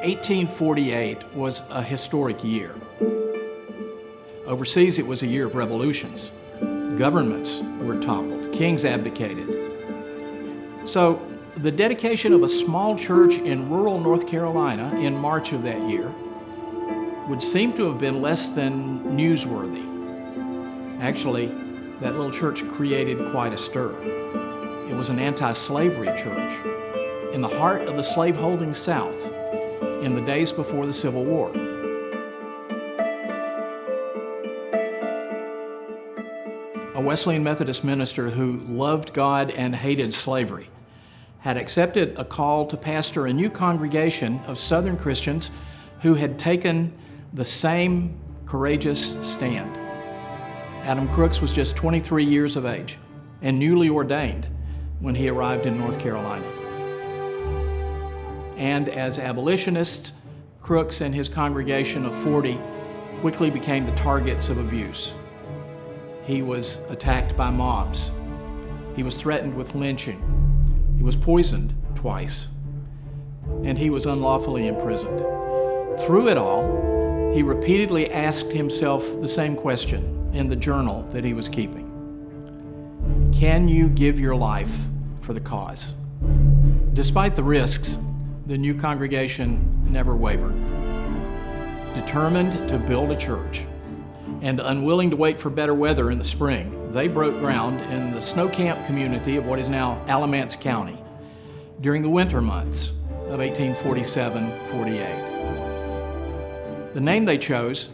1848 was a historic year. Overseas, it was a year of revolutions. Governments were toppled, kings abdicated. So, the dedication of a small church in rural North Carolina in March of that year would seem to have been less than newsworthy. Actually, that little church created quite a stir. It was an anti-slavery church in the heart of the slave-holding South in the days before the Civil War. A Wesleyan Methodist minister who loved God and hated slavery had accepted a call to pastor a new congregation of Southern Christians who had taken the same courageous stand. Adam Crooks was just 23 years of age and newly ordained when he arrived in North Carolina. And as abolitionists, Crooks and his congregation of 40 quickly became the targets of abuse. He was attacked by mobs. He was threatened with lynching. He was poisoned twice. And he was unlawfully imprisoned. Through it all, he repeatedly asked himself the same question in the journal that he was keeping. Can you give your life for the cause? Despite the risks, the new congregation never wavered. Determined to build a church and unwilling to wait for better weather in the spring, they broke ground in the snow camp community of what is now Alamance County during the winter months of 1847-48. The name they chose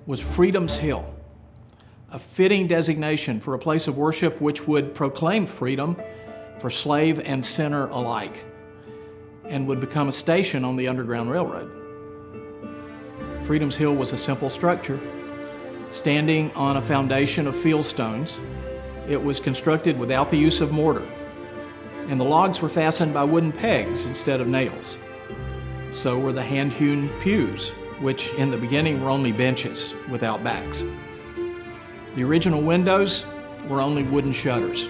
was Freedom's Hill, a fitting designation for a place of worship which would proclaim freedom for slave and sinner alike and would become a station on the Underground Railroad. Freedom's Hill was a simple structure, standing on a foundation of field stones. It was constructed without the use of mortar, and the logs were fastened by wooden pegs instead of nails. So were the hand-hewn pews, which in the beginning were only benches without backs. The original windows were only wooden shutters,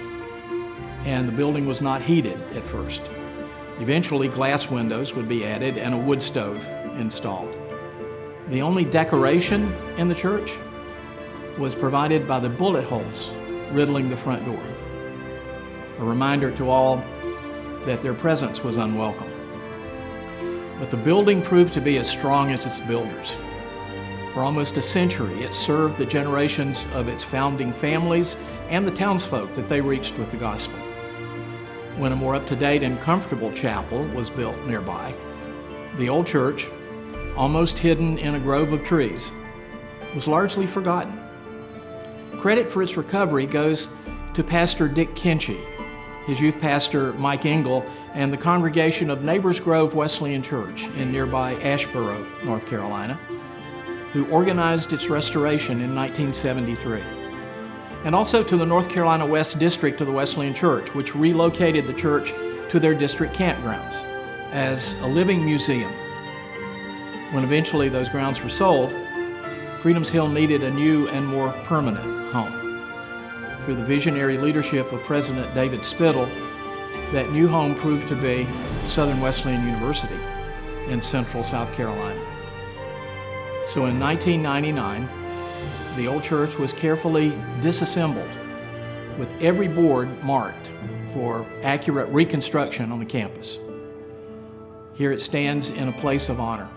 and the building was not heated at first. Eventually, glass windows would be added and a wood stove installed. The only decoration in the church was provided by the bullet holes riddling the front door, a reminder to all that their presence was unwelcome. But the building proved to be as strong as its builders. For almost a century, it served the generations of its founding families and the townsfolk that they reached with the gospel. When a more up-to-date and comfortable chapel was built nearby, the old church, almost hidden in a grove of trees, was largely forgotten. Credit for its recovery goes to Pastor Dick Kinchy, his youth pastor Mike Engel, and the congregation of Neighbors Grove Wesleyan Church in nearby Asheboro, North Carolina, who organized its restoration in 1973. And also to the North Carolina West District of the Wesleyan Church, which relocated the church to their district campgrounds as a living museum. When eventually those grounds were sold, Freedom's Hill needed a new and more permanent home. Through the visionary leadership of President David Spittle, that new home proved to be Southern Wesleyan University in central South Carolina. So in 1999, the old church was carefully disassembled with every board marked for accurate reconstruction on the campus. Here it stands in a place of honor,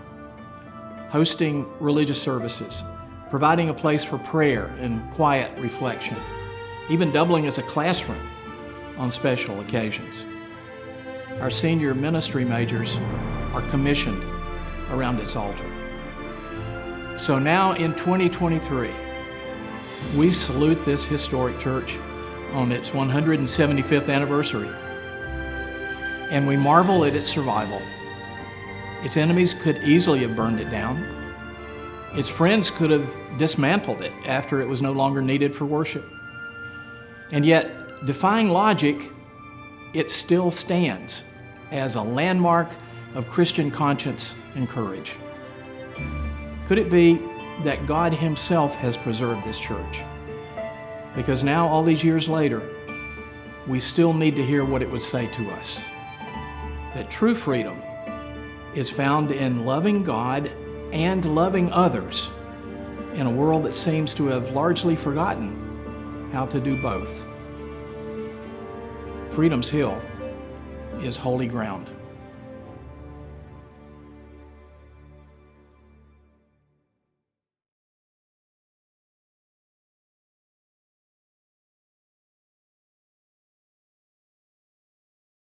hosting religious services, providing a place for prayer and quiet reflection, even doubling as a classroom on special occasions. Our senior ministry majors are commissioned around its altar. So now in 2023, we salute this historic church on its 175th anniversary, and we marvel at its survival. Its enemies could easily have burned it down. Its friends could have dismantled it after it was no longer needed for worship. And yet, defying logic, it still stands as a landmark of Christian conscience and courage. Could it be that God Himself has preserved this church? Because now, all these years later, we still need to hear what it would say to us. That true freedom is found in loving God and loving others in a world that seems to have largely forgotten how to do both. Freedom's Hill is holy ground.